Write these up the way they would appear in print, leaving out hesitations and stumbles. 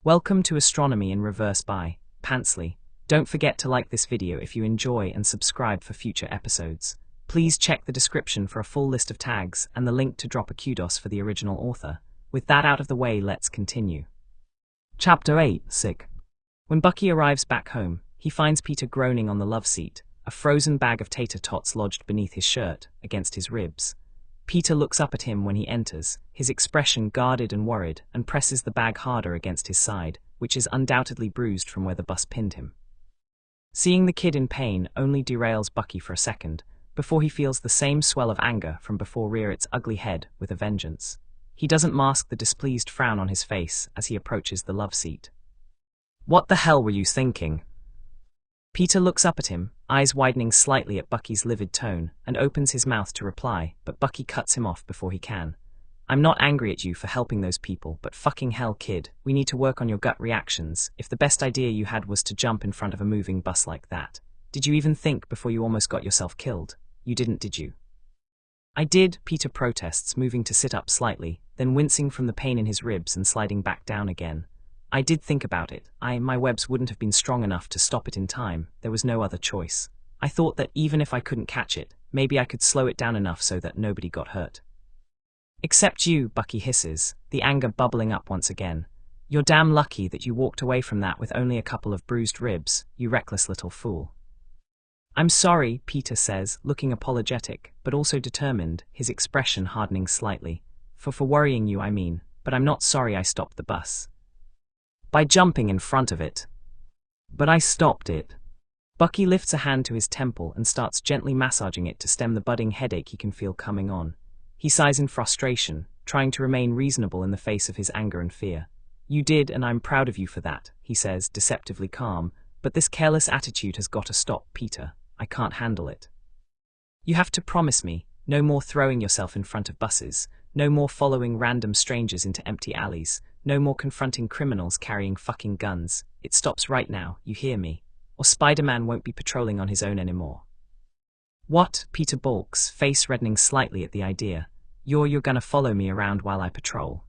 Welcome to Astronomy in Reverse by Pansley. Don't forget to like this video if you enjoy and subscribe for future episodes. Please check the description for a full list of tags and the link to drop a kudos for the original author. With that out of the way, let's continue. Chapter 8, Sick. When Bucky arrives back home, he finds Peter groaning on the love seat, a frozen bag of tater tots lodged beneath his shirt, against his ribs. Peter looks up at him when he enters, his expression guarded and worried, and presses the bag harder against his side, which is undoubtedly bruised from where the bus pinned him. Seeing the kid in pain only derails Bucky for a second, before he feels the same swell of anger from before rear its ugly head with a vengeance. He doesn't mask the displeased frown on his face as he approaches the love seat. "What the hell were you thinking?" Peter looks up at him, eyes widening slightly at Bucky's livid tone, and opens his mouth to reply, but Bucky cuts him off before he can. "I'm not angry at you for helping those people, but fucking hell, kid, we need to work on your gut reactions. If the best idea you had was to jump in front of a moving bus like that, did you even think before you almost got yourself killed? You didn't, did you?" "I did," Peter protests, moving to sit up slightly, then wincing from the pain in his ribs and sliding back down again. "I did think about it. My webs wouldn't have been strong enough to stop it in time. There was no other choice. I thought that even if I couldn't catch it, maybe I could slow it down enough so that nobody got hurt." "Except you," Bucky hisses, the anger bubbling up once again. "You're damn lucky that you walked away from that with only a couple of bruised ribs, you reckless little fool." "I'm sorry," Peter says, looking apologetic, but also determined, his expression hardening slightly. For worrying you, I mean, but I'm not sorry I stopped the bus. By jumping in front of it. But I stopped it." Bucky lifts a hand to his temple and starts gently massaging it to stem the budding headache he can feel coming on. He sighs in frustration, trying to remain reasonable in the face of his anger and fear. "You did, and I'm proud of you for that," he says, deceptively calm, "but this careless attitude has got to stop, Peter. I can't handle it. You have to promise me, no more throwing yourself in front of buses, no more following random strangers into empty alleys, no more confronting criminals carrying fucking guns. It stops right now, you hear me? Or Spider-Man won't be patrolling on his own anymore." "What?" Peter balks, face reddening slightly at the idea. You're gonna follow me around while I patrol?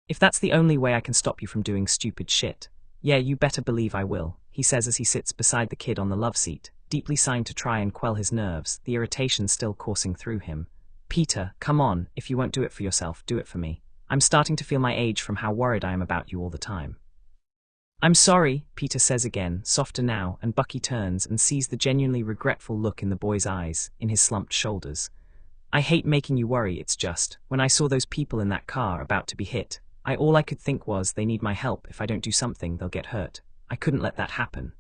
"If that's the only way I can stop you from doing stupid shit, yeah, you better believe I will," he says as he sits beside the kid on the love seat, deeply sighing to try and quell his nerves, the irritation still coursing through him. "Peter, come on, if you won't do it for yourself, do it for me. I'm starting to feel my age from how worried I am about you all the time." "I'm sorry," Peter says again, softer now, and Bucky turns and sees the genuinely regretful look in the boy's eyes, in his slumped shoulders. "I hate making you worry, it's just, when I saw those people in that car about to be hit, all I could think was they need my help. If I don't do something, they'll get hurt. I couldn't let that happen."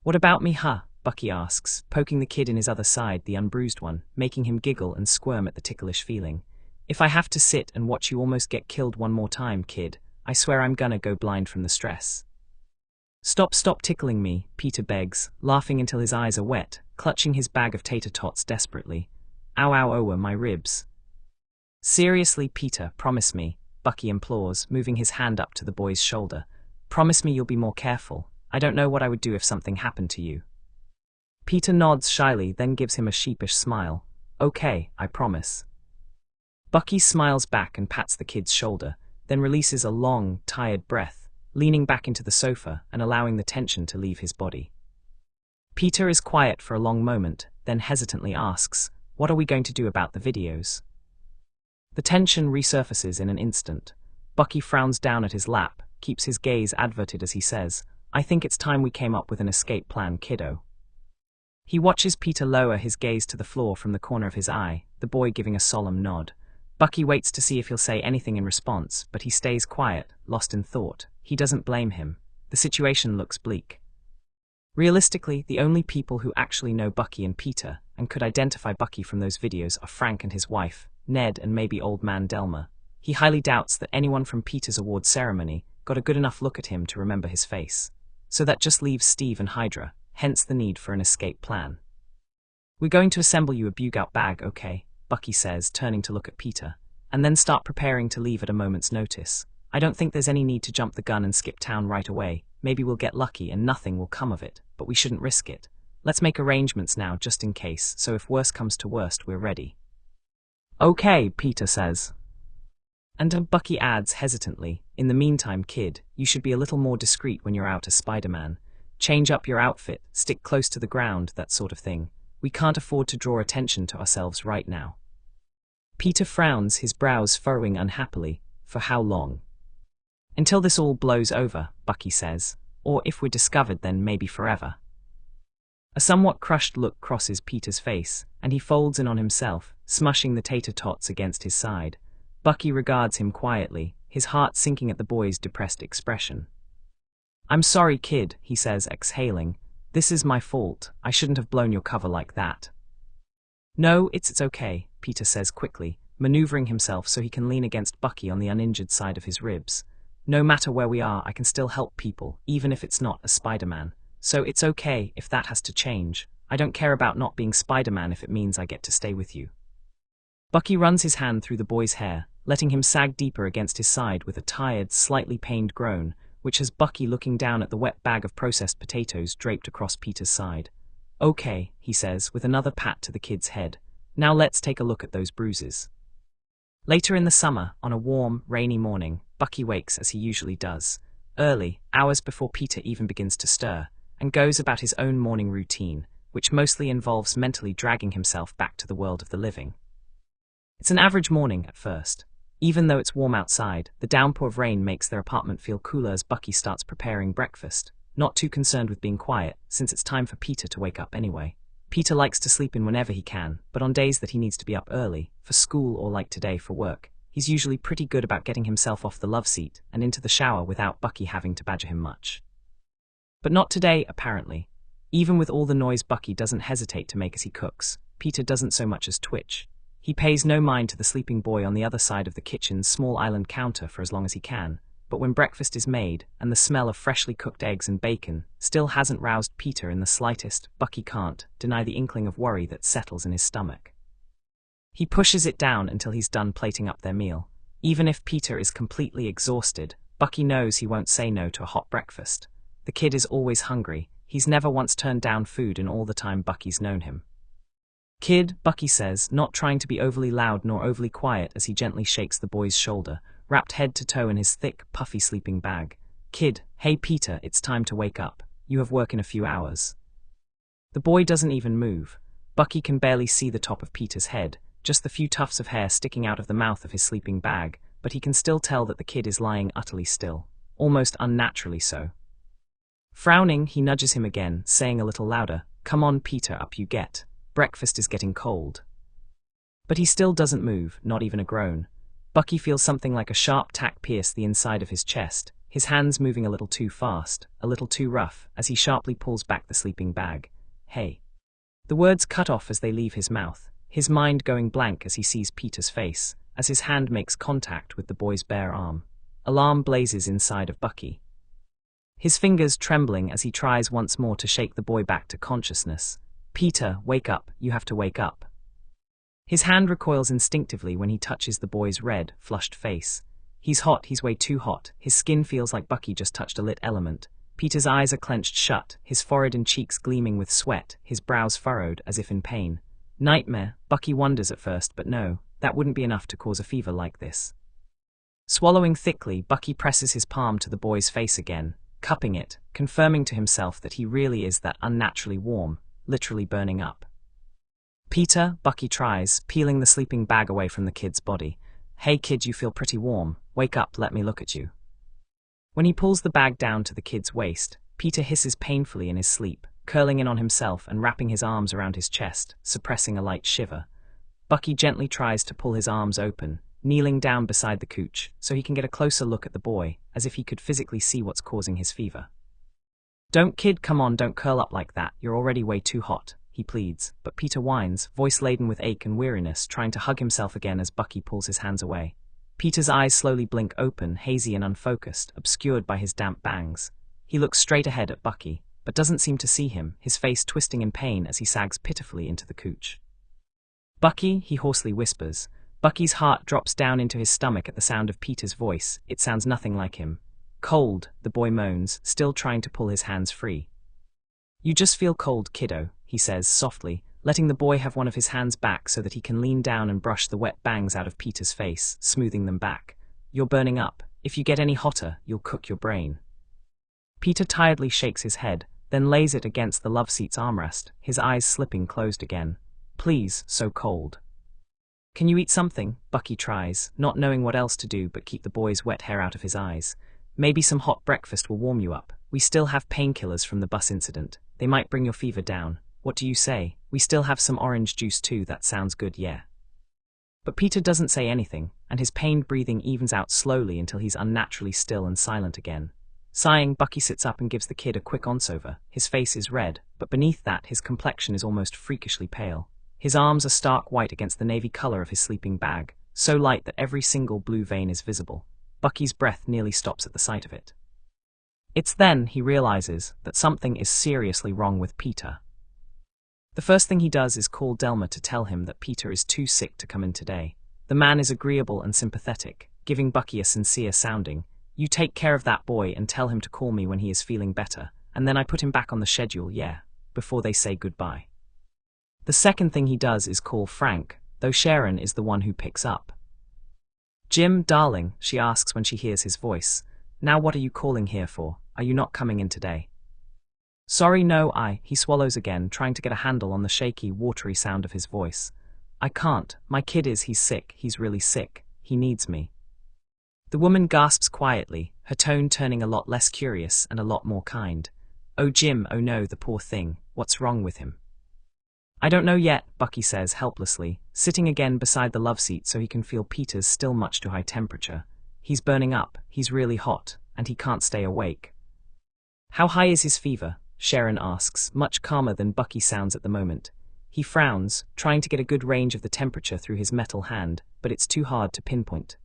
"What about me, huh?" Bucky asks, poking the kid in his other side, the unbruised one, making him giggle and squirm at the ticklish feeling. "If I have to sit and watch you almost get killed one more time, kid, I swear I'm gonna go blind from the stress." Stop tickling me," Peter begs, laughing until his eyes are wet, clutching his bag of tater tots desperately. Ow, my ribs." "Seriously, Peter, promise me," Bucky implores, moving his hand up to the boy's shoulder. "Promise me you'll be more careful. I don't know what I would do if something happened to you." Peter nods shyly, then gives him a sheepish smile. "Okay, I promise." Bucky smiles back and pats the kid's shoulder, then releases a long, tired breath, leaning back into the sofa and allowing the tension to leave his body. Peter is quiet for a long moment, then hesitantly asks, "What are we going to do about the videos?" The tension resurfaces in an instant. Bucky frowns down at his lap, keeps his gaze averted as he says, "I think it's time we came up with an escape plan, kiddo." He watches Peter lower his gaze to the floor from the corner of his eye, the boy giving a solemn nod. Bucky waits to see if he'll say anything in response, but he stays quiet, lost in thought. He doesn't blame him. The situation looks bleak. Realistically, the only people who actually know Bucky and Peter, and could identify Bucky from those videos, are Frank and his wife, Ned, and maybe old man Delmer. He highly doubts that anyone from Peter's award ceremony got a good enough look at him to remember his face. So that just leaves Steve and Hydra, hence the need for an escape plan. "We're going to assemble you a bug-out bag, okay?" Bucky says, turning to look at Peter, "and then start preparing to leave at a moment's notice. I don't think there's any need to jump the gun and skip town right away. Maybe we'll get lucky and nothing will come of it, but we shouldn't risk it. Let's make arrangements now just in case, so if worse comes to worst, we're ready." "Okay," Peter says. And Bucky adds hesitantly, in the meantime, kid, you should be a little more discreet when you're out as Spider-Man. Change up your outfit, stick close to the ground, that sort of thing. We can't afford to draw attention to ourselves right now. Peter frowns, his brows furrowing unhappily. For how long? Until this all blows over, Bucky says. Or if we're discovered, then maybe forever. A somewhat crushed look crosses Peter's face, and he folds in on himself, smushing the tater tots against his side. Bucky regards him quietly, his heart sinking at the boy's depressed expression. I'm sorry, kid, he says, exhaling. This is my fault. I shouldn't have blown your cover like that. No, it's okay, Peter says quickly, maneuvering himself so he can lean against Bucky on the uninjured side of his ribs. No matter where we are, I can still help people, even if it's not as Spider-Man. So it's okay if that has to change. I don't care about not being Spider-Man if it means I get to stay with you. Bucky runs his hand through the boy's hair, letting him sag deeper against his side with a tired, slightly pained groan, which has Bucky looking down at the wet bag of processed potatoes draped across Peter's side. Okay, he says, with another pat to the kid's head. Now let's take a look at those bruises. Later in the summer, on a warm, rainy morning, Bucky wakes as he usually does, early, hours before Peter even begins to stir, and goes about his own morning routine, which mostly involves mentally dragging himself back to the world of the living. It's an average morning at first. Even though it's warm outside, the downpour of rain makes their apartment feel cooler as Bucky starts preparing breakfast, not too concerned with being quiet, since it's time for Peter to wake up anyway. Peter likes to sleep in whenever he can, but on days that he needs to be up early, for school or like today for work, he's usually pretty good about getting himself off the love seat and into the shower without Bucky having to badger him much. But not today, apparently. Even with all the noise Bucky doesn't hesitate to make as he cooks, Peter doesn't so much as twitch. He pays no mind to the sleeping boy on the other side of the kitchen's small island counter for as long as he can, but when breakfast is made, and the smell of freshly cooked eggs and bacon still hasn't roused Peter in the slightest, Bucky can't deny the inkling of worry that settles in his stomach. He pushes it down until he's done plating up their meal. Even if Peter is completely exhausted, Bucky knows he won't say no to a hot breakfast. The kid is always hungry. He's never once turned down food in all the time Bucky's known him. Kid, Bucky says, not trying to be overly loud nor overly quiet as he gently shakes the boy's shoulder, wrapped head to toe in his thick, puffy sleeping bag. Kid, hey Peter, it's time to wake up. You have work in a few hours. The boy doesn't even move. Bucky can barely see the top of Peter's head, just the few tufts of hair sticking out of the mouth of his sleeping bag, but he can still tell that the kid is lying utterly still, almost unnaturally so. Frowning, he nudges him again, saying a little louder, "Come on, Peter, up you get. Breakfast is getting cold." But he still doesn't move, not even a groan. Bucky feels something like a sharp tack pierce the inside of his chest, his hands moving a little too fast, a little too rough, as he sharply pulls back the sleeping bag. Hey. The words cut off as they leave his mouth, his mind going blank as he sees Peter's face, as his hand makes contact with the boy's bare arm. Alarm blazes inside of Bucky. His fingers trembling as he tries once more to shake the boy back to consciousness. Peter, wake up, you have to wake up. His hand recoils instinctively when he touches the boy's red, flushed face. He's hot, he's way too hot, his skin feels like Bucky just touched a lit element. Peter's eyes are clenched shut, his forehead and cheeks gleaming with sweat, his brows furrowed as if in pain. Nightmare, Bucky wonders at first, but no, that wouldn't be enough to cause a fever like this. Swallowing thickly, Bucky presses his palm to the boy's face again, cupping it, confirming to himself that he really is that unnaturally warm, literally burning up. Peter, Bucky tries, peeling the sleeping bag away from the kid's body. Hey kid, you feel pretty warm. Wake up, let me look at you. When he pulls the bag down to the kid's waist, Peter hisses painfully in his sleep, curling in on himself and wrapping his arms around his chest, suppressing a light shiver. Bucky gently tries to pull his arms open, kneeling down beside the couch, so he can get a closer look at the boy, as if he could physically see what's causing his fever. Don't kid, come on, don't curl up like that, you're already way too hot, he pleads, but Peter whines, voice laden with ache and weariness, trying to hug himself again as Bucky pulls his hands away. Peter's eyes slowly blink open, hazy and unfocused, obscured by his damp bangs. He looks straight ahead at Bucky, but doesn't seem to see him, his face twisting in pain as he sags pitifully into the couch. Bucky, he hoarsely whispers. Bucky's heart drops down into his stomach at the sound of Peter's voice. It sounds nothing like him. Cold, the boy moans, still trying to pull his hands free. You just feel cold, kiddo, he says softly, letting the boy have one of his hands back so that he can lean down and brush the wet bangs out of Peter's face, smoothing them back. You're burning up. If you get any hotter, you'll cook your brain. Peter tiredly shakes his head, then lays it against the love seat's armrest, his eyes slipping closed again. Please, so cold. Can you eat something? Bucky tries, not knowing what else to do but keep the boy's wet hair out of his eyes. Maybe some hot breakfast will warm you up. We still have painkillers from the bus incident. They might bring your fever down. What do you say? We still have some orange juice too. That sounds good, yeah. But Peter doesn't say anything, and his pained breathing evens out slowly until he's unnaturally still and silent again. Sighing, Bucky sits up and gives the kid a quick once-over. His face is red, but beneath that his complexion is almost freakishly pale. His arms are stark white against the navy color of his sleeping bag, so light that every single blue vein is visible. Bucky's breath nearly stops at the sight of it. It's then he realizes that something is seriously wrong with Peter. The first thing he does is call Delma to tell him that Peter is too sick to come in today. The man is agreeable and sympathetic, giving Bucky a sincere sounding. You take care of that boy and tell him to call me when he is feeling better, and then I put him back on the schedule, yeah, before they say goodbye. The second thing he does is call Frank, though Sharon is the one who picks up. Jim, darling, she asks when she hears his voice. Now what are you calling here for? Are you not coming in today? Sorry, no, he swallows again, trying to get a handle on the shaky, watery sound of his voice. I can't. My kid he's sick. He's really sick. He needs me. The woman gasps quietly, her tone turning a lot less curious and a lot more kind. Oh, Jim, oh no, the poor thing. What's wrong with him? I don't know yet, Bucky says helplessly, sitting again beside the love seat so he can feel Peter's still much too high temperature. He's burning up, he's really hot, and he can't stay awake. How high is his fever? Sharon asks, much calmer than Bucky sounds at the moment. He frowns, trying to get a good range of the temperature through his metal hand, but it's too hard to pinpoint.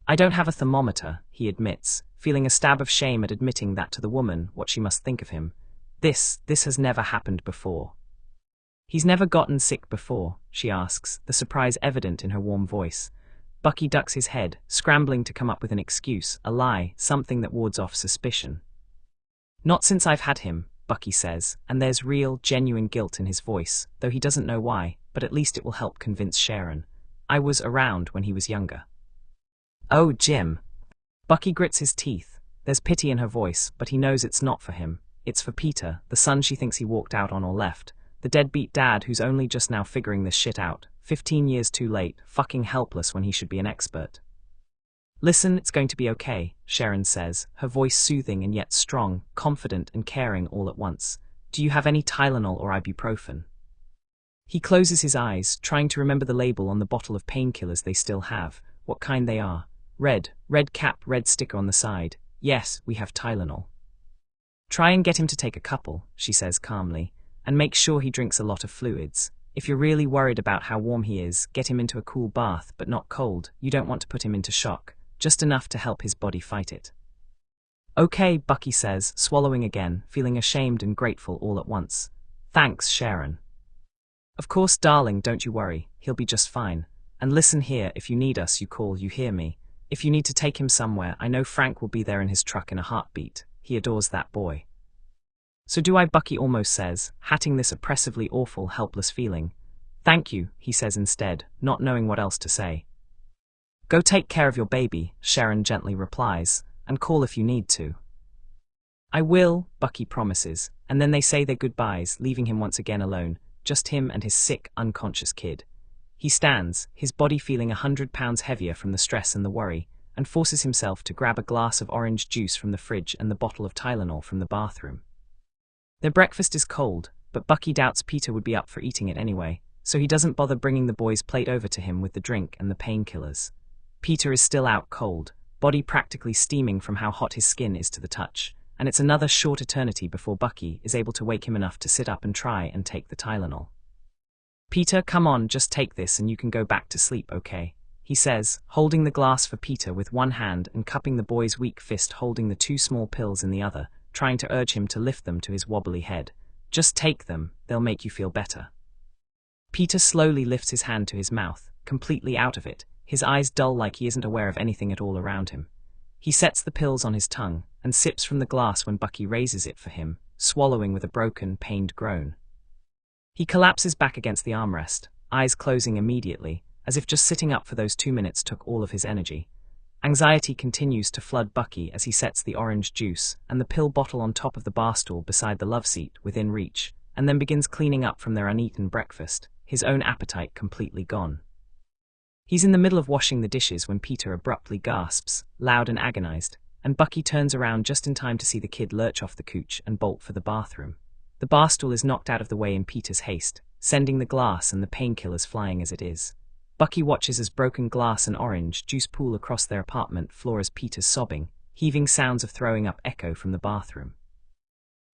I don't have a thermometer, he admits, feeling a stab of shame at admitting that to the woman, what she must think of him. This has never happened before. He's never gotten sick before, she asks, the surprise evident in her warm voice. Bucky ducks his head, scrambling to come up with an excuse, a lie, something that wards off suspicion. Not since I've had him, Bucky says, and there's real, genuine guilt in his voice, though he doesn't know why, but at least it will help convince Sharon. I was around when he was younger. Oh, Jim. Bucky grits his teeth. There's pity in her voice, but he knows it's not for him. It's for Peter, the son she thinks he walked out on or left. The deadbeat dad who's only just now figuring this shit out, 15 years too late, fucking helpless when he should be an expert. Listen, it's going to be okay, Sharon says, her voice soothing and yet strong, confident and caring all at once. Do you have any Tylenol or ibuprofen? He closes his eyes, trying to remember the label on the bottle of painkillers they still have, what kind they are. Red cap, red sticker on the side. Yes, we have Tylenol. Try and get him to take a couple, she says calmly, and make sure he drinks a lot of fluids. If you're really worried about how warm he is, get him into a cool bath, but not cold. You don't want to put him into shock, just enough to help his body fight it. Okay, Bucky says, swallowing again, feeling ashamed and grateful all at once. Thanks, Sharon. Of course, darling, don't you worry, he'll be just fine. And listen here, if you need us, you call, you hear me. If you need to take him somewhere, I know Frank will be there in his truck in a heartbeat. He adores that boy. So do I, Bucky almost says, hatting this oppressively awful, helpless feeling. Thank you, he says instead, not knowing what else to say. Go take care of your baby, Sharon gently replies, and call if you need to. I will, Bucky promises, and then they say their goodbyes, leaving him once again alone, just him and his sick, unconscious kid. He stands, his body feeling 100 pounds heavier from the stress and the worry, and forces himself to grab a glass of orange juice from the fridge and the bottle of Tylenol from the bathroom. Their breakfast is cold, but Bucky doubts Peter would be up for eating it anyway, so he doesn't bother bringing the boy's plate over to him with the drink and the painkillers. Peter is still out cold, body practically steaming from how hot his skin is to the touch, and it's another short eternity before Bucky is able to wake him enough to sit up and try and take the Tylenol. Peter, come on, just take this and you can go back to sleep, okay? He says, holding the glass for Peter with one hand and cupping the boy's weak fist holding the two small pills in the other, trying to urge him to lift them to his wobbly head. Just take them, they'll make you feel better. Peter slowly lifts his hand to his mouth, completely out of it, his eyes dull like he isn't aware of anything at all around him. He sets the pills on his tongue and sips from the glass when Bucky raises it for him, swallowing with a broken, pained groan. He collapses back against the armrest, eyes closing immediately, as if just sitting up for those 2 minutes took all of his energy. Anxiety continues to flood Bucky as he sets the orange juice and the pill bottle on top of the bar stool beside the love seat within reach, and then begins cleaning up from their uneaten breakfast, his own appetite completely gone. He's in the middle of washing the dishes when Peter abruptly gasps, loud and agonized, and Bucky turns around just in time to see the kid lurch off the couch and bolt for the bathroom. The bar stool is knocked out of the way in Peter's haste, sending the glass and the painkillers flying as it is. Bucky watches as broken glass and orange juice pool across their apartment floor as Peter's sobbing, heaving sounds of throwing up echo from the bathroom.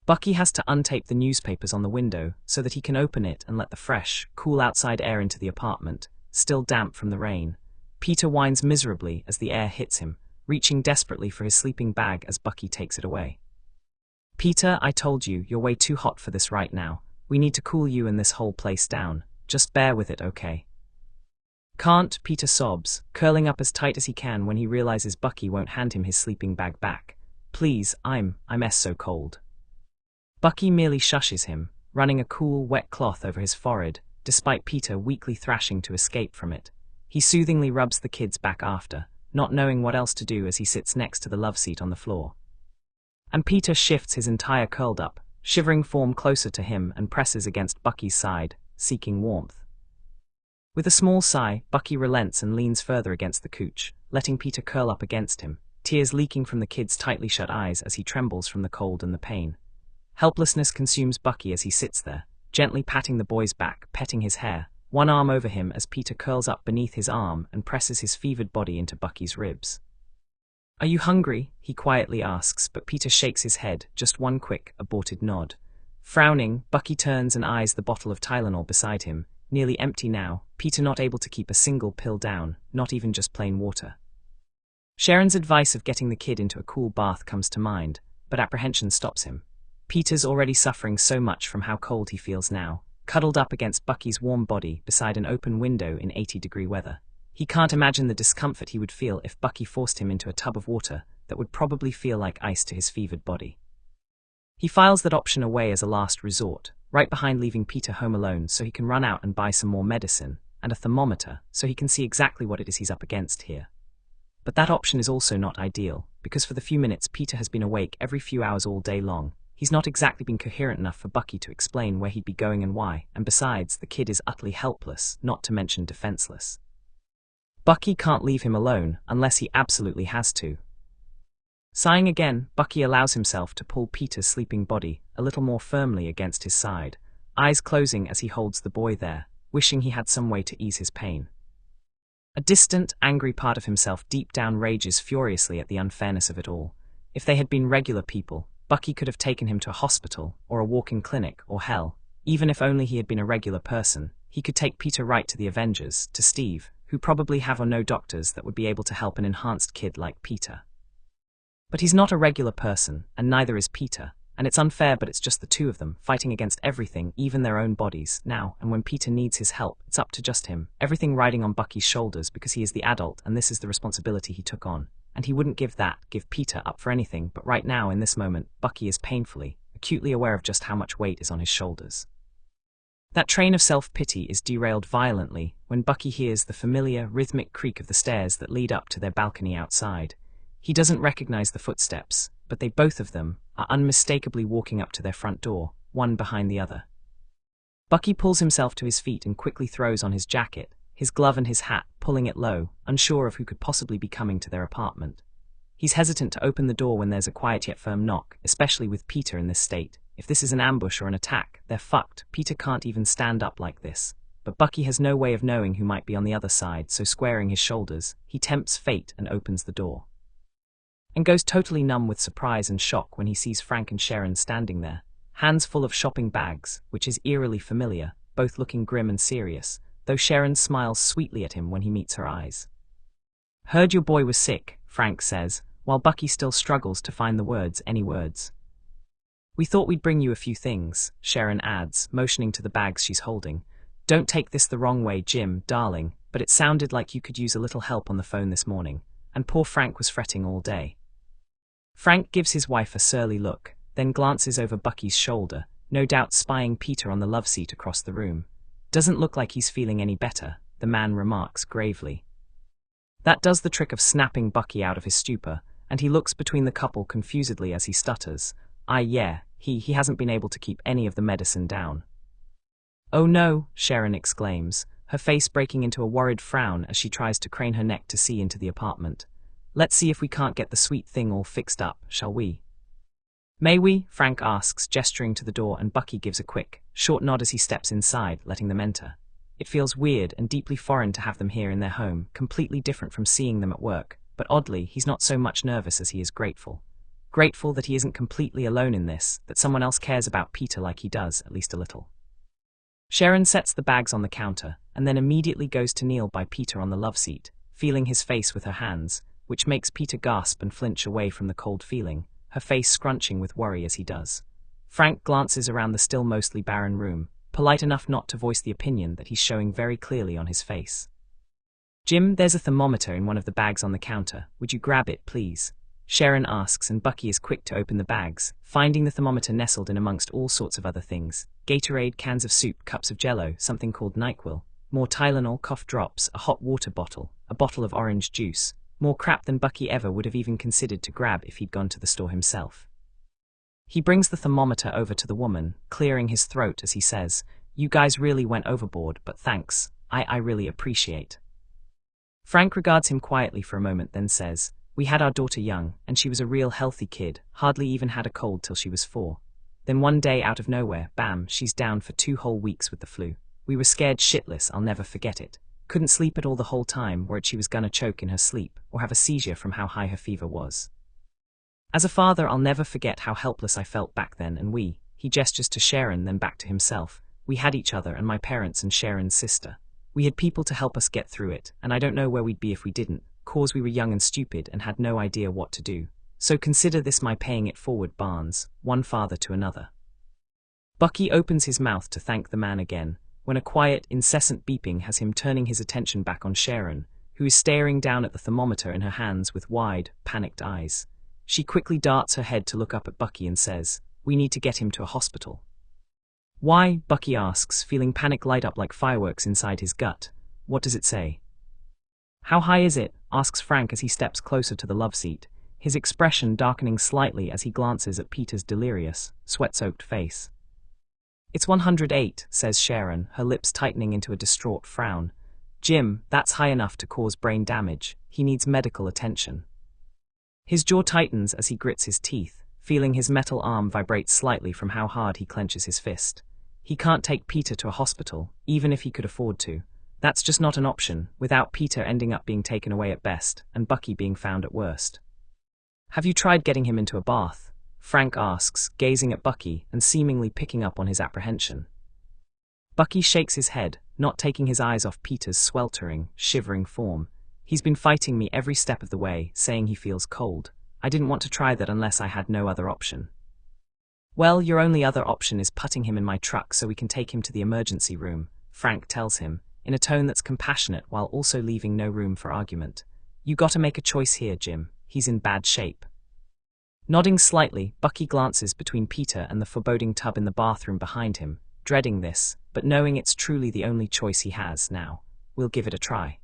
Bucky has to untape the newspapers on the window so that he can open it and let the fresh, cool outside air into the apartment, still damp from the rain. Peter whines miserably as the air hits him, reaching desperately for his sleeping bag as Bucky takes it away. "Peter, I told you, you're way too hot for this right now. We need to cool you and this whole place down. Just bear with it, okay?" "Can't," Peter sobs, curling up as tight as he can when he realizes Bucky won't hand him his sleeping bag back. "Please, I'm so cold." Bucky merely shushes him, running a cool, wet cloth over his forehead, despite Peter weakly thrashing to escape from it. He soothingly rubs the kid's back after, not knowing what else to do as he sits next to the love seat on the floor. And Peter shifts his entire curled up, shivering form closer to him and presses against Bucky's side, seeking warmth. With a small sigh, Bucky relents and leans further against the couch, letting Peter curl up against him, tears leaking from the kid's tightly shut eyes as he trembles from the cold and the pain. Helplessness consumes Bucky as he sits there, gently patting the boy's back, petting his hair, one arm over him as Peter curls up beneath his arm and presses his fevered body into Bucky's ribs. "Are you hungry?" he quietly asks, but Peter shakes his head, just one quick, aborted nod. Frowning, Bucky turns and eyes the bottle of Tylenol beside him, nearly empty now, Peter not able to keep a single pill down, not even just plain water. Sharon's advice of getting the kid into a cool bath comes to mind, but apprehension stops him. Peter's already suffering so much from how cold he feels now, cuddled up against Bucky's warm body beside an open window in 80-degree weather. He can't imagine the discomfort he would feel if Bucky forced him into a tub of water that would probably feel like ice to his fevered body. He files that option away as a last resort, right behind leaving Peter home alone so he can run out and buy some more medicine, and a thermometer so he can see exactly what it is he's up against here. But that option is also not ideal, because for the few minutes Peter has been awake every few hours all day long, he's not exactly been coherent enough for Bucky to explain where he'd be going and why, and besides, the kid is utterly helpless, not to mention defenseless. Bucky can't leave him alone, unless he absolutely has to. Sighing again, Bucky allows himself to pull Peter's sleeping body a little more firmly against his side, eyes closing as he holds the boy there, wishing he had some way to ease his pain. A distant, angry part of himself deep down rages furiously at the unfairness of it all. If they had been regular people, Bucky could have taken him to a hospital, or a walk-in clinic, or hell. Even if only he had been a regular person, he could take Peter right to the Avengers, to Steve, who probably have or know doctors that would be able to help an enhanced kid like Peter. But he's not a regular person, and neither is Peter, and it's unfair, but it's just the two of them, fighting against everything, even their own bodies, now, and when Peter needs his help, it's up to just him, everything riding on Bucky's shoulders because he is the adult and this is the responsibility he took on. And he wouldn't give Peter up for anything, but right now, in this moment, Bucky is painfully, acutely aware of just how much weight is on his shoulders. That train of self-pity is derailed violently when Bucky hears the familiar, rhythmic creak of the stairs that lead up to their balcony outside. He doesn't recognize the footsteps, but they both of them are unmistakably walking up to their front door, one behind the other. Bucky pulls himself to his feet and quickly throws on his jacket, his glove and his hat, pulling it low, unsure of who could possibly be coming to their apartment. He's hesitant to open the door when there's a quiet yet firm knock, especially with Peter in this state. If this is an ambush or an attack, they're fucked. Peter can't even stand up like this. But Bucky has no way of knowing who might be on the other side, so squaring his shoulders, he tempts fate and opens the door. And goes totally numb with surprise and shock when he sees Frank and Sharon standing there, hands full of shopping bags, which is eerily familiar, both looking grim and serious, though Sharon smiles sweetly at him when he meets her eyes. "Heard your boy was sick," Frank says, while Bucky still struggles to find any words. "We thought we'd bring you a few things," Sharon adds, motioning to the bags she's holding. "Don't take this the wrong way, Jim, darling, but it sounded like you could use a little help on the phone this morning, and poor Frank was fretting all day." Frank gives his wife a surly look, then glances over Bucky's shoulder, no doubt spying Peter on the love seat across the room. "Doesn't look like he's feeling any better," the man remarks gravely. That does the trick of snapping Bucky out of his stupor, and he looks between the couple confusedly as he stutters. He hasn't been able to keep any of the medicine down. Oh no, Sharon exclaims, her face breaking into a worried frown as she tries to crane her neck to see into the apartment. Let's see if we can't get the sweet thing all fixed up, shall we? May we? Frank asks, gesturing to the door, and Bucky gives a quick, short nod as he steps inside, letting them enter. It feels weird and deeply foreign to have them here in their home, completely different from seeing them at work, but oddly, he's not so much nervous as he is grateful. Grateful that he isn't completely alone in this, that someone else cares about Peter like he does, at least a little. Sharon sets the bags on the counter, and then immediately goes to kneel by Peter on the love seat, feeling his face with her hands, which makes Peter gasp and flinch away from the cold feeling, her face scrunching with worry as he does. Frank glances around the still mostly barren room, polite enough not to voice the opinion that he's showing very clearly on his face. Jim, there's a thermometer in one of the bags on the counter. Would you grab it, please? Sharon asks, and Bucky is quick to open the bags, finding the thermometer nestled in amongst all sorts of other things. Gatorade, cans of soup, cups of Jell-O, something called NyQuil, more Tylenol, cough drops, a hot water bottle, a bottle of orange juice, more crap than Bucky ever would have even considered to grab if he'd gone to the store himself. He brings the thermometer over to the woman, clearing his throat as he says, "You guys really went overboard, but thanks, I really appreciate." Frank regards him quietly for a moment, then says, "We had our daughter young, and she was a real healthy kid, hardly even had a cold till she was 4. Then one day out of nowhere, bam, she's down for 2 whole weeks with the flu. We were scared shitless, I'll never forget it. Couldn't sleep at all the whole time, worried she was gonna choke in her sleep, or have a seizure from how high her fever was. As a father, I'll never forget how helpless I felt back then, and he gestures to Sharon, then back to himself. We had each other and my parents and Sharon's sister. We had people to help us get through it, and I don't know where we'd be if we didn't, cause we were young and stupid and had no idea what to do. So consider this my paying it forward, Barnes, one father to another." Bucky opens his mouth to thank the man again, when a quiet, incessant beeping has him turning his attention back on Sharon, who is staring down at the thermometer in her hands with wide, panicked eyes. She quickly darts her head to look up at Bucky and says, "We need to get him to a hospital." "Why?" Bucky asks, feeling panic light up like fireworks inside his gut. "What does it say?" "How high is it?" asks Frank as he steps closer to the love seat, his expression darkening slightly as he glances at Peter's delirious, sweat-soaked face. "It's 108, says Sharon, her lips tightening into a distraught frown. "Jim, that's high enough to cause brain damage. He needs medical attention." His jaw tightens as he grits his teeth, feeling his metal arm vibrate slightly from how hard he clenches his fist. He can't take Peter to a hospital, even if he could afford to. That's just not an option, without Peter ending up being taken away at best, and Bucky being found at worst. "Have you tried getting him into a bath?" Frank asks, gazing at Bucky and seemingly picking up on his apprehension. Bucky shakes his head, not taking his eyes off Peter's sweltering, shivering form. "He's been fighting me every step of the way, saying he feels cold. I didn't want to try that unless I had no other option." "Well, your only other option is putting him in my truck so we can take him to the emergency room," Frank tells him, in a tone that's compassionate while also leaving no room for argument. "You gotta make a choice here, Jim. He's in bad shape." Nodding slightly, Bucky glances between Peter and the foreboding tub in the bathroom behind him, dreading this, but knowing it's truly the only choice he has now. "We'll give it a try."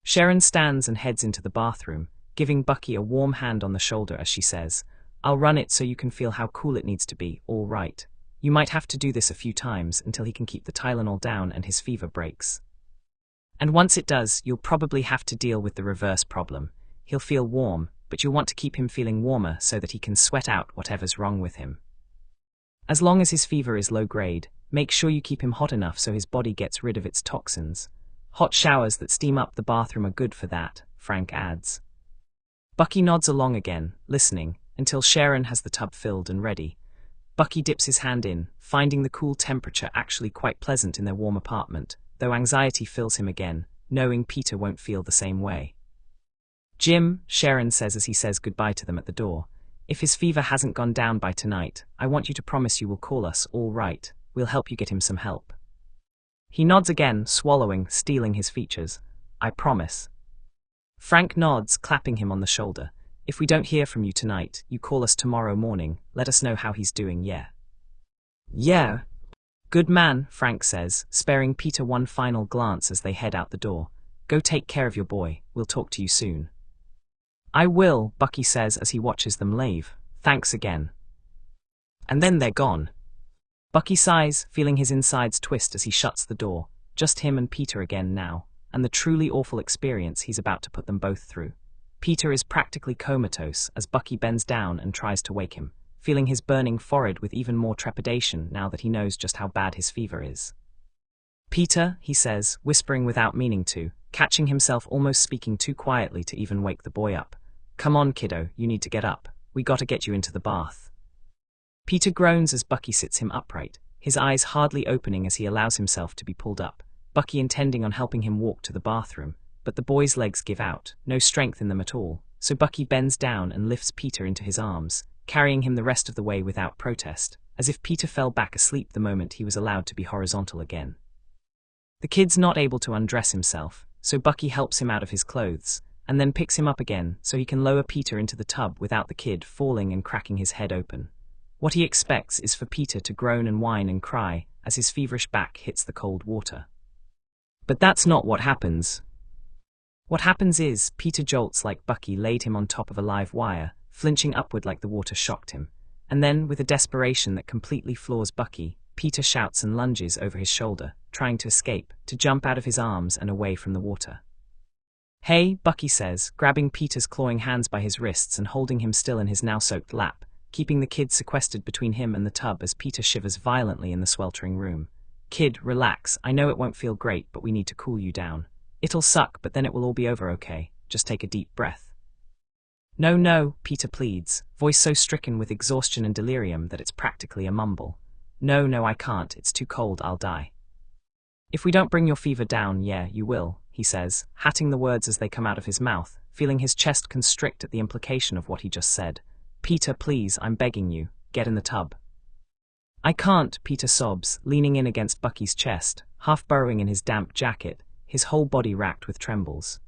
Sharon stands and heads into the bathroom, giving Bucky a warm hand on the shoulder as she says, "I'll run it so you can feel how cool it needs to be, all right. You might have to do this a few times until he can keep the Tylenol down and his fever breaks. And once it does, you'll probably have to deal with the reverse problem. He'll feel warm, but you'll want to keep him feeling warmer so that he can sweat out whatever's wrong with him. As long as his fever is low grade, make sure you keep him hot enough so his body gets rid of its toxins. Hot showers that steam up the bathroom are good for that," Frank adds. Bucky nods along again, listening, until Sharon has the tub filled and ready. Bucky dips his hand in, finding the cool temperature actually quite pleasant in their warm apartment, though anxiety fills him again, knowing Peter won't feel the same way. "Jim," Sharon says as he says goodbye to them at the door, "if his fever hasn't gone down by tonight, I want you to promise you will call us, all right? We'll help you get him some help." He nods again, swallowing, steeling his features. "I promise." Frank nods, clapping him on the shoulder. "If we don't hear from you tonight, you call us tomorrow morning, let us know how he's doing, yeah?" "Yeah." "Good man," Frank says, sparing Peter one final glance as they head out the door. Go take care of your boy, we'll talk to you soon. I will, Bucky says as he watches them leave. Thanks again. And then they're gone. Bucky sighs, feeling his insides twist as he shuts the door. Just him and Peter again now, and the truly awful experience he's about to put them both through. Peter is practically comatose as Bucky bends down and tries to wake him, feeling his burning forehead with even more trepidation now that he knows just how bad his fever is. Peter, he says, whispering without meaning to, catching himself almost speaking too quietly to even wake the boy up. Come on, kiddo, you need to get up. We gotta get you into the bath. Peter groans as Bucky sits him upright, his eyes hardly opening as he allows himself to be pulled up, Bucky intending on helping him walk to the bathroom, but the boy's legs give out, no strength in them at all, so Bucky bends down and lifts Peter into his arms, carrying him the rest of the way without protest, as if Peter fell back asleep the moment he was allowed to be horizontal again. The kid's not able to undress himself, so Bucky helps him out of his clothes, and then picks him up again so he can lower Peter into the tub without the kid falling and cracking his head open. What he expects is for Peter to groan and whine and cry as his feverish back hits the cold water. But that's not what happens. What happens is, Peter jolts like Bucky laid him on top of a live wire, flinching upward like the water shocked him, and then, with a desperation that completely floors Bucky, Peter shouts and lunges over his shoulder, trying to escape, to jump out of his arms and away from the water. Hey, Bucky says, grabbing Peter's clawing hands by his wrists and holding him still in his now-soaked lap, keeping the kid sequestered between him and the tub as Peter shivers violently in the sweltering room. Kid, relax, I know it won't feel great, but we need to cool you down. It'll suck, but then it will all be over okay, just take a deep breath. No, Peter pleads, voice so stricken with exhaustion and delirium that it's practically a mumble. No, I can't, it's too cold, I'll die. If we don't bring your fever down, yeah, you will, he says, hatting the words as they come out of his mouth, feeling his chest constrict at the implication of what he just said. Peter, please, I'm begging you, get in the tub. I can't, Peter sobs, leaning in against Bucky's chest, half burrowing in his damp jacket, his whole body racked with trembles.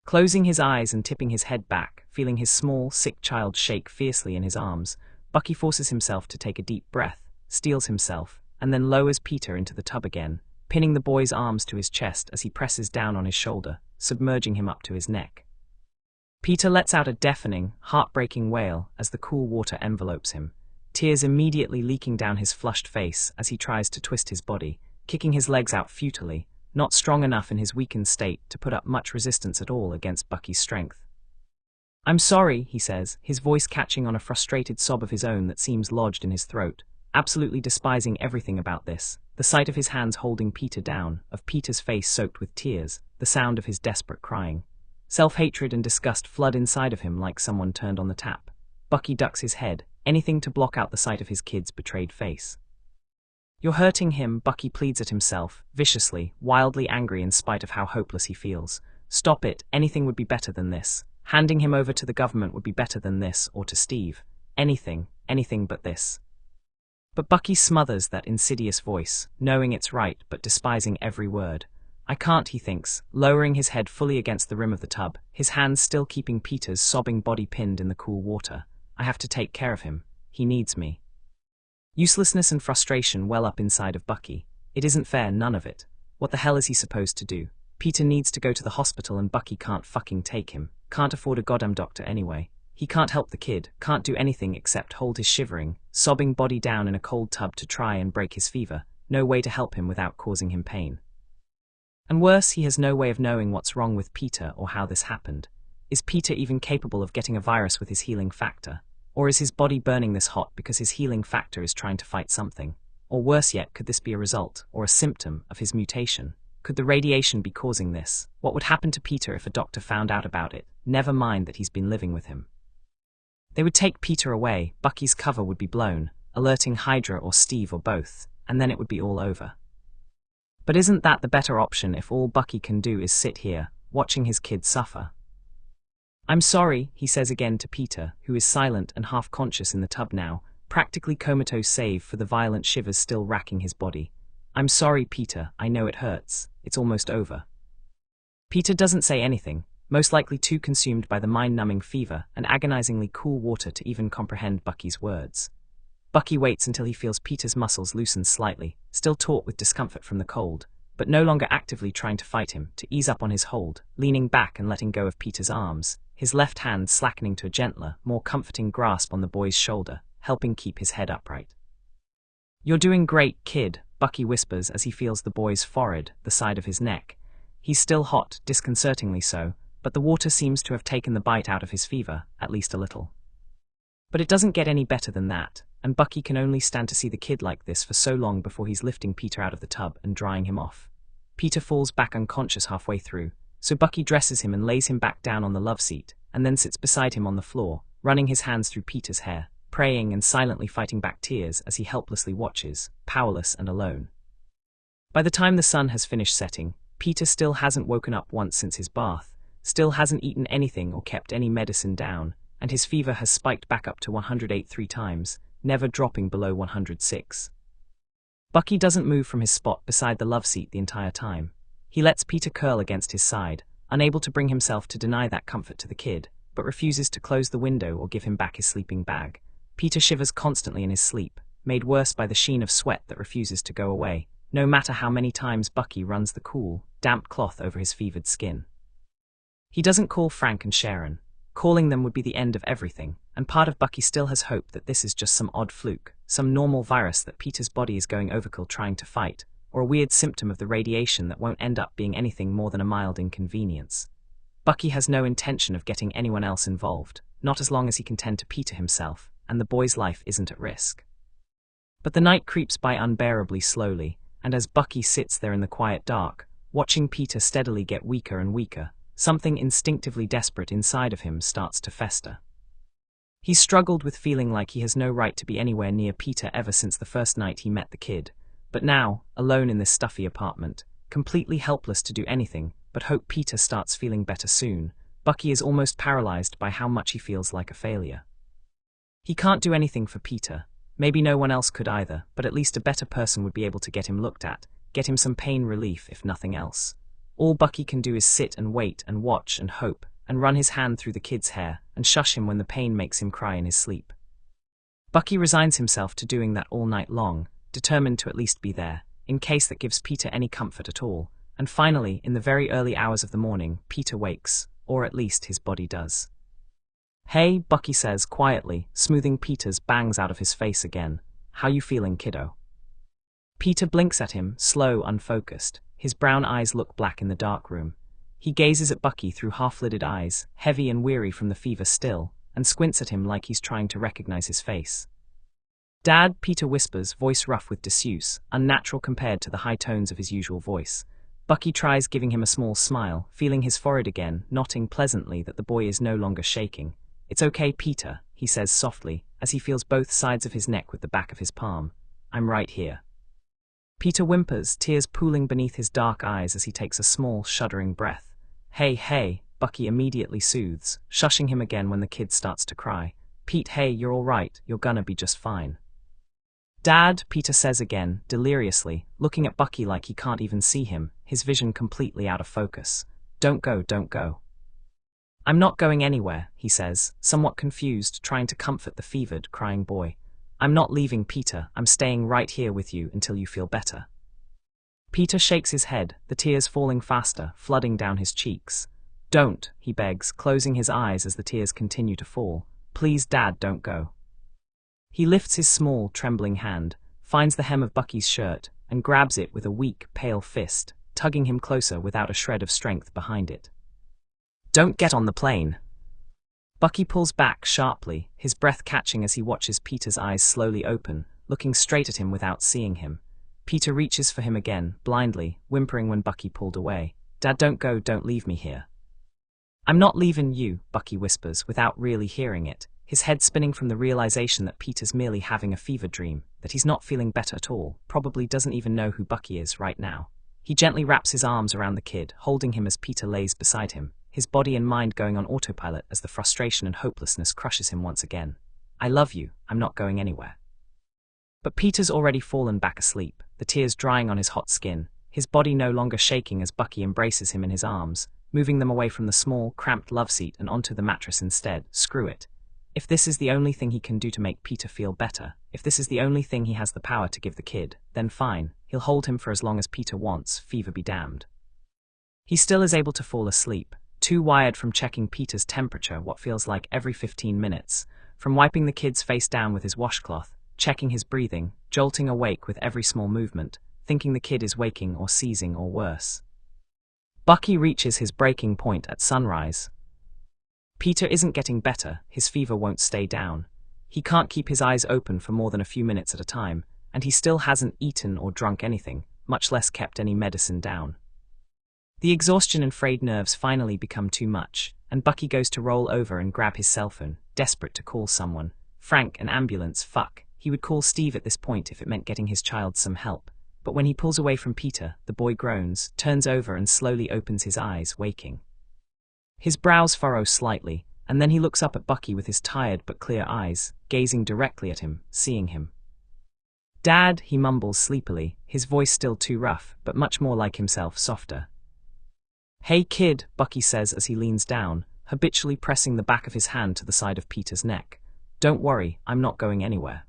Closing his eyes and tipping his head back, feeling his small, sick child shake fiercely in his arms, Bucky forces himself to take a deep breath, steels himself, and then lowers Peter into the tub again, pinning the boy's arms to his chest as he presses down on his shoulder, submerging him up to his neck. Peter lets out a deafening, heartbreaking wail as the cool water envelopes him, tears immediately leaking down his flushed face as he tries to twist his body, kicking his legs out futilely, not strong enough in his weakened state to put up much resistance at all against Bucky's strength. I'm sorry, he says, his voice catching on a frustrated sob of his own that seems lodged in his throat, absolutely despising everything about this, the sight of his hands holding Peter down, of Peter's face soaked with tears, the sound of his desperate crying. Self-hatred and disgust flood inside of him like someone turned on the tap. Bucky ducks his head, anything to block out the sight of his kid's betrayed face. You're hurting him, Bucky pleads at himself, viciously, wildly angry in spite of how hopeless he feels. Stop it, anything would be better than this. Handing him over to the government would be better than this, or to Steve. Anything but this. But Bucky smothers that insidious voice, knowing it's right but despising every word. I can't, he thinks, lowering his head fully against the rim of the tub, his hands still keeping Peter's sobbing body pinned in the cool water. I have to take care of him. He needs me. Uselessness and frustration well up inside of Bucky. It isn't fair, none of it. What the hell is he supposed to do? Peter needs to go to the hospital and Bucky can't fucking take him. Can't afford a goddamn doctor anyway. He can't help the kid, can't do anything except hold his shivering, sobbing body down in a cold tub to try and break his fever. No way to help him without causing him pain. And worse, he has no way of knowing what's wrong with Peter or how this happened. Is Peter even capable of getting a virus with his healing factor? Or is his body burning this hot because his healing factor is trying to fight something? Or worse yet, could this be a result, or a symptom, of his mutation? Could the radiation be causing this? What would happen to Peter if a doctor found out about it? Never mind that he's been living with him. They would take Peter away, Bucky's cover would be blown, alerting Hydra or Steve or both, and then it would be all over. But isn't that the better option if all Bucky can do is sit here, watching his kid suffer? I'm sorry, he says again to Peter, who is silent and half-conscious in the tub now, practically comatose save for the violent shivers still racking his body. I'm sorry, Peter, I know it hurts. It's almost over. Peter doesn't say anything, most likely too consumed by the mind-numbing fever and agonizingly cool water to even comprehend Bucky's words. Bucky waits until he feels Peter's muscles loosen slightly, still taut with discomfort from the cold, but no longer actively trying to fight him, to ease up on his hold, leaning back and letting go of Peter's arms, his left hand slackening to a gentler, more comforting grasp on the boy's shoulder, helping keep his head upright. "You're doing great, kid," Bucky whispers as he feels the boy's forehead, the side of his neck. He's still hot, disconcertingly so, but the water seems to have taken the bite out of his fever, at least a little. But it doesn't get any better than that, and Bucky can only stand to see the kid like this for so long before he's lifting Peter out of the tub and drying him off. Peter falls back unconscious halfway through, so Bucky dresses him and lays him back down on the love seat, and then sits beside him on the floor, running his hands through Peter's hair, praying and silently fighting back tears as he helplessly watches, powerless and alone. By the time the sun has finished setting, Peter still hasn't woken up once since his bath, still hasn't eaten anything or kept any medicine down, and his fever has spiked back up to 108 3 times, never dropping below 106. Bucky doesn't move from his spot beside the love seat the entire time. He lets Peter curl against his side, unable to bring himself to deny that comfort to the kid, but refuses to close the window or give him back his sleeping bag. Peter shivers constantly in his sleep, made worse by the sheen of sweat that refuses to go away, no matter how many times Bucky runs the cool, damp cloth over his fevered skin. He doesn't call Frank and Sharon. Calling them would be the end of everything, and part of Bucky still has hope that this is just some odd fluke, some normal virus that Peter's body is going overkill trying to fight, or a weird symptom of the radiation that won't end up being anything more than a mild inconvenience. Bucky has no intention of getting anyone else involved, not as long as he can tend to Peter himself, and the boy's life isn't at risk. But the night creeps by unbearably slowly, and as Bucky sits there in the quiet dark, watching Peter steadily get weaker and weaker, something instinctively desperate inside of him starts to fester. He's struggled with feeling like he has no right to be anywhere near Peter ever since the first night he met the kid, but now, alone in this stuffy apartment, completely helpless to do anything but hope Peter starts feeling better soon, Bucky is almost paralyzed by how much he feels like a failure. He can't do anything for Peter. Maybe no one else could either, but at least a better person would be able to get him looked at, get him some pain relief if nothing else. All Bucky can do is sit and wait and watch and hope, and run his hand through the kid's hair, and shush him when the pain makes him cry in his sleep. Bucky resigns himself to doing that all night long, determined to at least be there, in case that gives Peter any comfort at all, and finally, in the very early hours of the morning, Peter wakes, or at least his body does. "Hey," Bucky says quietly, smoothing Peter's bangs out of his face again. "How you feeling, kiddo?" Peter blinks at him, slow, unfocused. His brown eyes look black in the dark room. He gazes at Bucky through half-lidded eyes, heavy and weary from the fever still, and squints at him like he's trying to recognize his face. "Dad," Peter whispers, voice rough with disuse, unnatural compared to the high tones of his usual voice. Bucky tries giving him a small smile, feeling his forehead again, noting pleasantly that the boy is no longer shaking. "It's okay, Peter," he says softly, as he feels both sides of his neck with the back of his palm. "I'm right here." Peter whimpers, tears pooling beneath his dark eyes as he takes a small, shuddering breath. Hey," Bucky immediately soothes, shushing him again when the kid starts to cry. "Pete, hey, you're all right, you're gonna be just fine." "Dad," Peter says again, deliriously, looking at Bucky like he can't even see him, his vision completely out of focus. Don't go." "I'm not going anywhere," he says, somewhat confused, trying to comfort the fevered, crying boy. "I'm not leaving, Peter, I'm staying right here with you until you feel better." Peter shakes his head, the tears falling faster, flooding down his cheeks. "Don't," he begs, closing his eyes as the tears continue to fall. "Please, Dad, don't go." He lifts his small, trembling hand, finds the hem of Bucky's shirt, and grabs it with a weak, pale fist, tugging him closer without a shred of strength behind it. "Don't get on the plane." Bucky pulls back sharply, his breath catching as he watches Peter's eyes slowly open, looking straight at him without seeing him. Peter reaches for him again, blindly, whimpering when Bucky pulled away. "Dad, don't go, don't leave me here." "I'm not leaving you," Bucky whispers, without really hearing it, his head spinning from the realization that Peter's merely having a fever dream, that he's not feeling better at all, probably doesn't even know who Bucky is right now. He gently wraps his arms around the kid, holding him as Peter lays beside him, his body and mind going on autopilot as the frustration and hopelessness crushes him once again. "I love you, I'm not going anywhere." But Peter's already fallen back asleep, the tears drying on his hot skin, his body no longer shaking as Bucky embraces him in his arms, moving them away from the small, cramped love seat and onto the mattress instead. Screw it. If this is the only thing he can do to make Peter feel better, if this is the only thing he has the power to give the kid, then fine, he'll hold him for as long as Peter wants, fever be damned. He still is able to fall asleep, too wired from checking Peter's temperature what feels like every 15 minutes, from wiping the kid's face down with his washcloth, checking his breathing, jolting awake with every small movement, thinking the kid is waking or seizing or worse. Bucky reaches his breaking point at sunrise. Peter isn't getting better, his fever won't stay down. He can't keep his eyes open for more than a few minutes at a time, and he still hasn't eaten or drunk anything, much less kept any medicine down. The exhaustion and frayed nerves finally become too much, and Bucky goes to roll over and grab his cell phone, desperate to call someone. Frank, an ambulance, fuck. He would call Steve at this point if it meant getting his child some help. But when he pulls away from Peter, the boy groans, turns over and slowly opens his eyes, waking. His brows furrow slightly, and then he looks up at Bucky with his tired but clear eyes, gazing directly at him, seeing him. "Dad," he mumbles sleepily, his voice still too rough, but much more like himself, softer. "Hey kid," Bucky says as he leans down, habitually pressing the back of his hand to the side of Peter's neck. "Don't worry, I'm not going anywhere."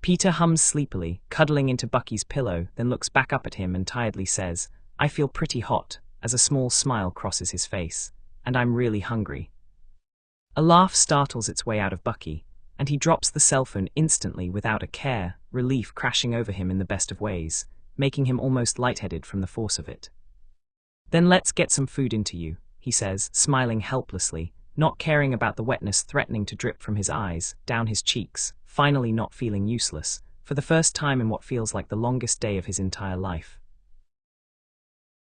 Peter hums sleepily, cuddling into Bucky's pillow, then looks back up at him and tiredly says, "I feel pretty hot," as a small smile crosses his face. "And I'm really hungry." A laugh startles its way out of Bucky, and he drops the cell phone instantly without a care, relief crashing over him in the best of ways, making him almost lightheaded from the force of it. "Then let's get some food into you," he says, smiling helplessly, not caring about the wetness threatening to drip from his eyes, down his cheeks, finally not feeling useless, for the first time in what feels like the longest day of his entire life.